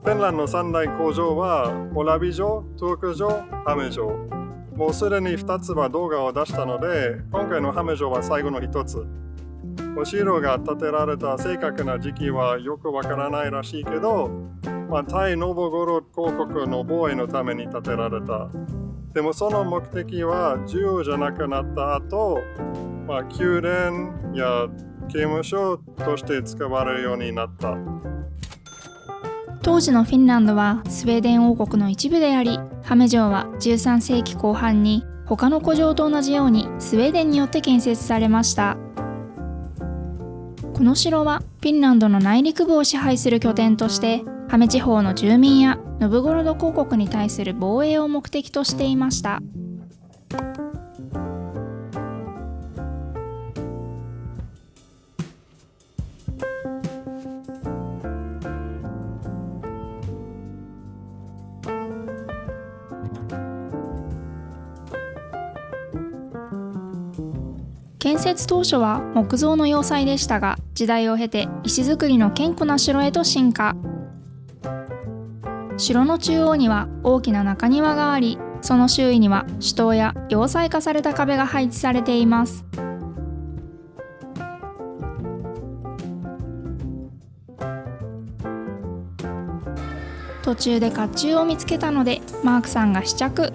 フィンランドの三大工場はオラビ城、トゥーク城、ハメ城。もうすでに2つは動画を出したので、今回のハメ城は最後の1つ。お城が建てられた正確な時期はよくわからないらしいけど、対ノボゴロド公国の防衛のために建てられた。でもその目的は重要じゃなくなった後、宮殿や刑務所として使われるようになった。当時のフィンランドはスウェーデン王国の一部であり、ハメ城は13世紀後半に他の古城と同じようにスウェーデンによって建設されました。この城はフィンランドの内陸部を支配する拠点として、ハメ地方の住民やノブゴロド公国に対する防衛を目的としていました。建設当初は木造の要塞でしたが、時代を経て石造りの堅固な城へと進化。城の中央には大きな中庭があり、その周囲には主塔や要塞化された壁が配置されています。途中で甲冑を見つけたのでマークさんが試着。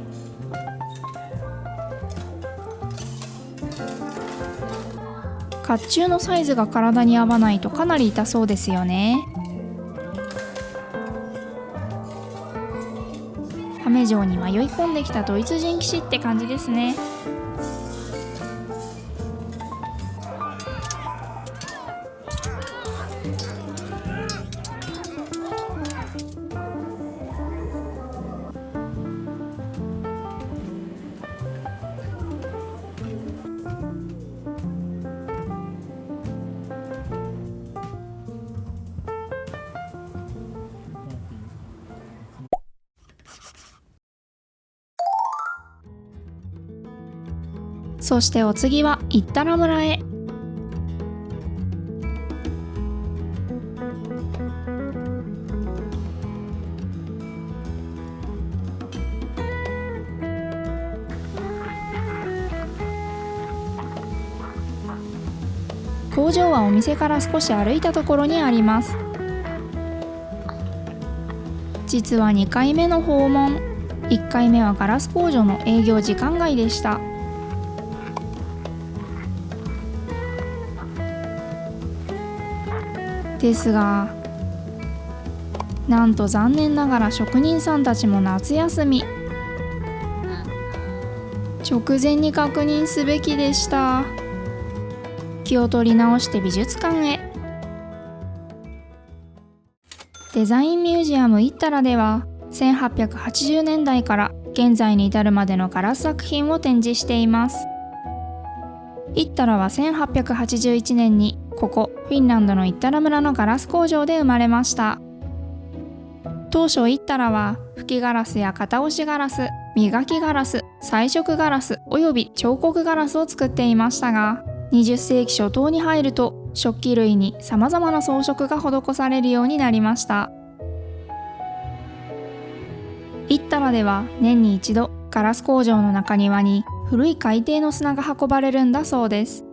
甲冑のサイズが体に合わないとかなり痛そうですよね。ハメ城に迷い込んできたドイツ人騎士って感じですね。そしてお次はイッタラ村へ。工場はお店から少し歩いたところにあります。実は2回目の訪問。1回目はガラス工場の営業時間外でした。ですが、なんと残念ながら職人さんたちも夏休み。直前に確認すべきでした。気を取り直して美術館へ。デザインミュージアムイッタラでは1880年代から現在に至るまでのガラス作品を展示しています。イッタラは1881年にここフィンランドのイッタラ村のガラス工場で生まれました。当初イッタラは吹きガラスや型押しガラス、磨きガラス、彩色ガラスおよび彫刻ガラスを作っていましたが、20世紀初頭に入ると食器類に様々な装飾が施されるようになりました。イッタラでは年に一度ガラス工場の中庭に古い海底の砂が運ばれるんだそうです。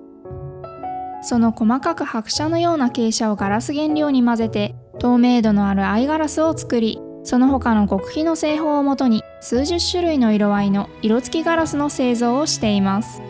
その細かく拍車のような傾斜をガラス原料に混ぜて透明度のある藍ガラスを作り、その他の極秘の製法をもとに数十種類の色合いの色付きガラスの製造をしています。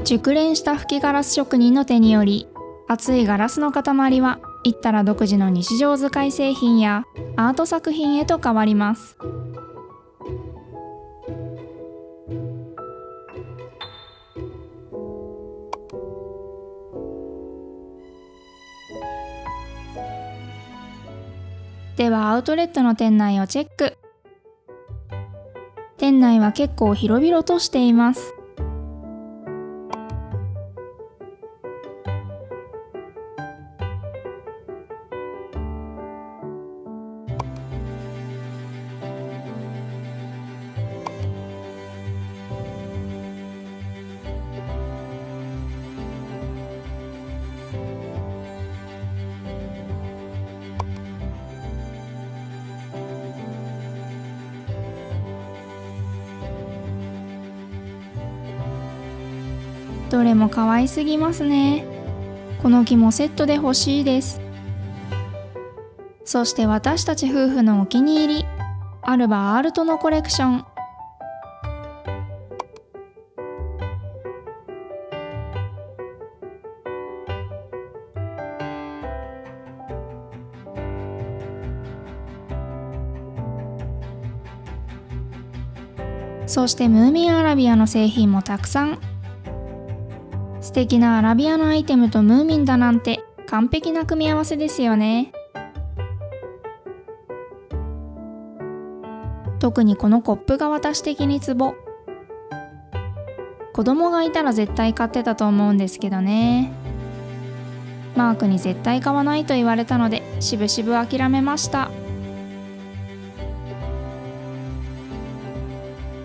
熟練した吹きガラス職人の手により、厚いガラスの塊はイッタラ独自の日常使い製品やアート作品へと変わります。ではアウトレットの店内をチェック。店内は結構広々としています。どれも可愛すぎますね。この木もセットで欲しいです。そして私たち夫婦のお気に入り、アルバ・アールトのコレクション。そしてムーミンアラビアの製品もたくさん。素敵なアラビアのアイテムとムーミンだなんて完璧な組み合わせですよね。特にこのコップが私的にツボ。子供がいたら絶対買ってたと思うんですけどね。マークに絶対買わないと言われたのでしぶしぶ諦めました。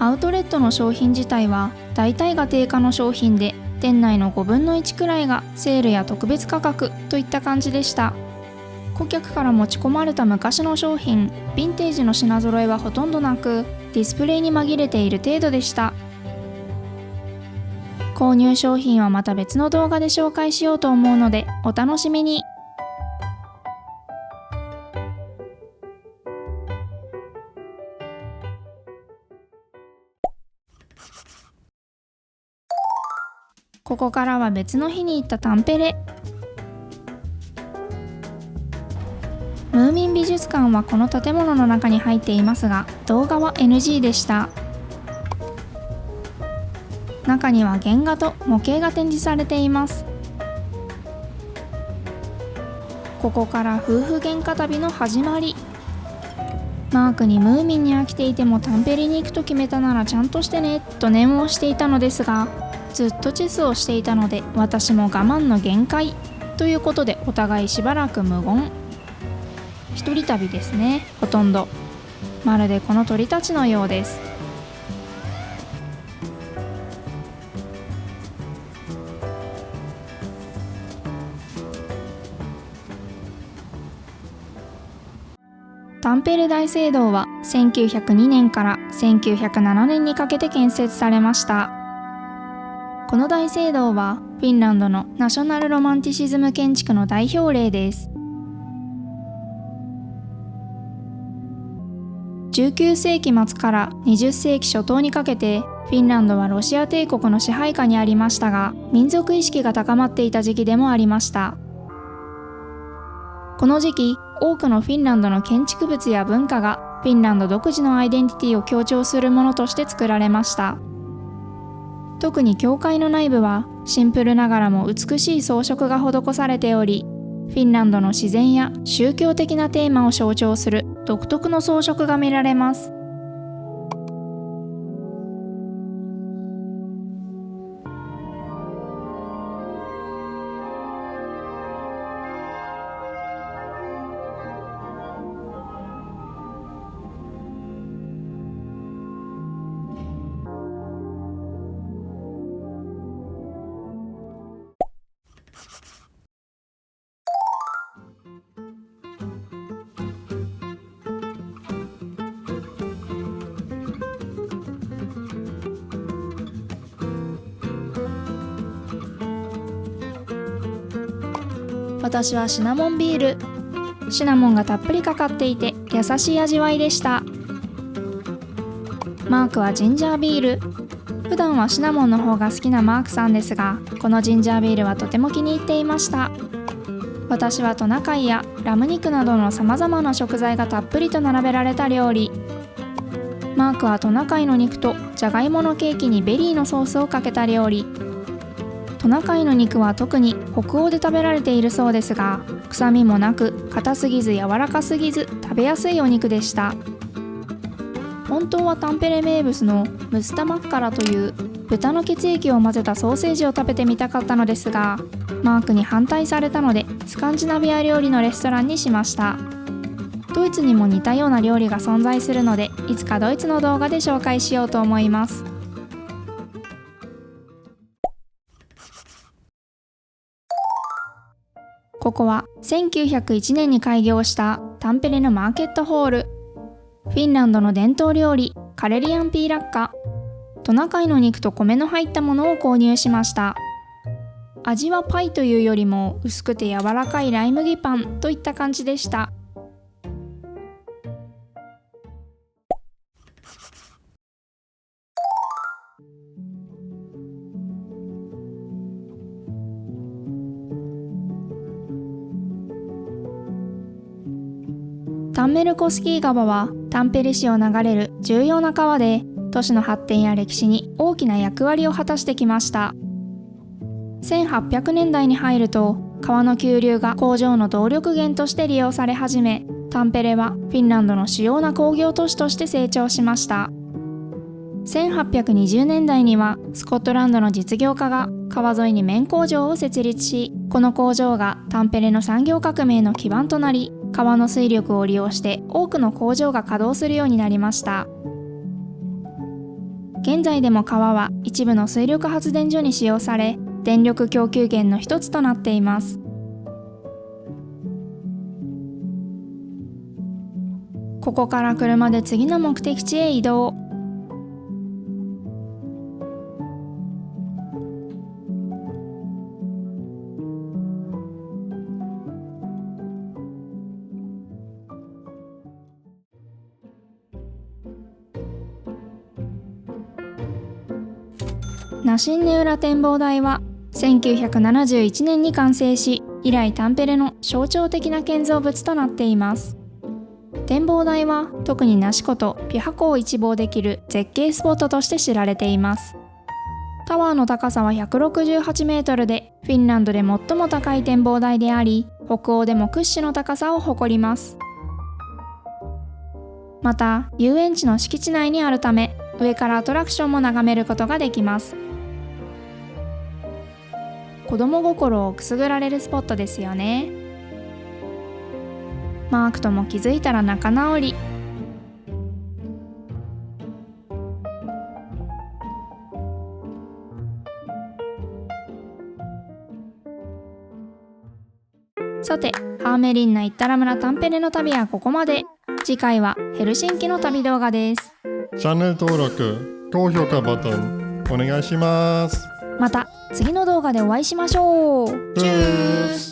アウトレットの商品自体は大体が定価の商品で、店内の5分の1くらいがセールや特別価格といった感じでした。顧客から持ち込まれた昔の商品、ヴィンテージの品揃えはほとんどなく、ディスプレイに紛れている程度でした。購入商品はまた別の動画で紹介しようと思うのでお楽しみに。ここからは別の日に行ったタンペレ。ムーミン美術館はこの建物の中に入っていますが、動画は NG でした。中には原画と模型が展示されています。ここから夫婦喧嘩旅の始まり。マークにムーミンに飽きていてもタンペレに行くと決めたならちゃんとしてねと念を押していたのですが、ずっとチェスをしていたので私も我慢の限界ということでお互いしばらく無言。一人旅ですね、ほとんど。まるでこの鳥たちのようです。タンペレ大聖堂は1902年から1907年にかけて建設されました。この大聖堂はフィンランドのナショナルロマンティシズム建築の代表例です。19世紀末から20世紀初頭にかけてフィンランドはロシア帝国の支配下にありましたが、民族意識が高まっていた時期でもありました。この時期、多くのフィンランドの建築物や文化がフィンランド独自のアイデンティティを強調するものとして作られました。特に教会の内部はシンプルながらも美しい装飾が施されており、フィンランドの自然や宗教的なテーマを象徴する独特の装飾が見られます。私はシナモンビール。シナモンがたっぷりかかっていて優しい味わいでした。マークはジンジャービール。普段はシナモンの方が好きなマークさんですが、このジンジャービールはとても気に入っていました。私はトナカイやラム肉などのさまざまな食材がたっぷりと並べられた料理。マークはトナカイの肉とじゃがいものケーキにベリーのソースをかけた料理。トナカイの肉は特に北欧で食べられているそうですが、臭みもなく硬すぎず柔らかすぎず食べやすいお肉でした。本当はタンペレ名物のムスタマッカラという豚の血液を混ぜたソーセージを食べてみたかったのですが、マークに反対されたのでスカンジナビア料理のレストランにしました。ドイツにも似たような料理が存在するので、いつかドイツの動画で紹介しようと思います。ここは1901年に開業したタンペレのマーケットホール。フィンランドの伝統料理カレリアンピーラッカ、トナカイの肉と米の入ったものを購入しました。味はパイというよりも薄くて柔らかいライ麦パンといった感じでした。タンメルコスキー川はタンペレ市を流れる重要な川で、都市の発展や歴史に大きな役割を果たしてきました。1800年代に入ると川の急流が工場の動力源として利用され始め、タンペレはフィンランドの主要な工業都市として成長しました。1820年代にはスコットランドの実業家が川沿いに綿工場を設立し、この工場がタンペレの産業革命の基盤となり、川の水力を利用して多くの工場が稼働するようになりました。現在でも川は一部の水力発電所に使用され、電力供給源の一つとなっています。ここから車で次の目的地へ移動。ナシンネウラ展望台は1971年に完成し、以来タンペレの象徴的な建造物となっています。展望台は特にナシ湖とピュハ湖を一望できる絶景スポットとして知られています。タワーの高さは168メートルで、フィンランドで最も高い展望台であり、北欧でも屈指の高さを誇ります。また、遊園地の敷地内にあるため、上からアトラクションも眺めることができます。子供心をくすぐられるスポットですよね。マークとも気づいたら仲直り。さて、ハーメリンナ・イッタラ村タンペレの旅はここまで。次回はヘルシンキの旅動画です。チャンネル登録、高評価ボタンお願いします。また次の動画でお会いしましょう。チュース。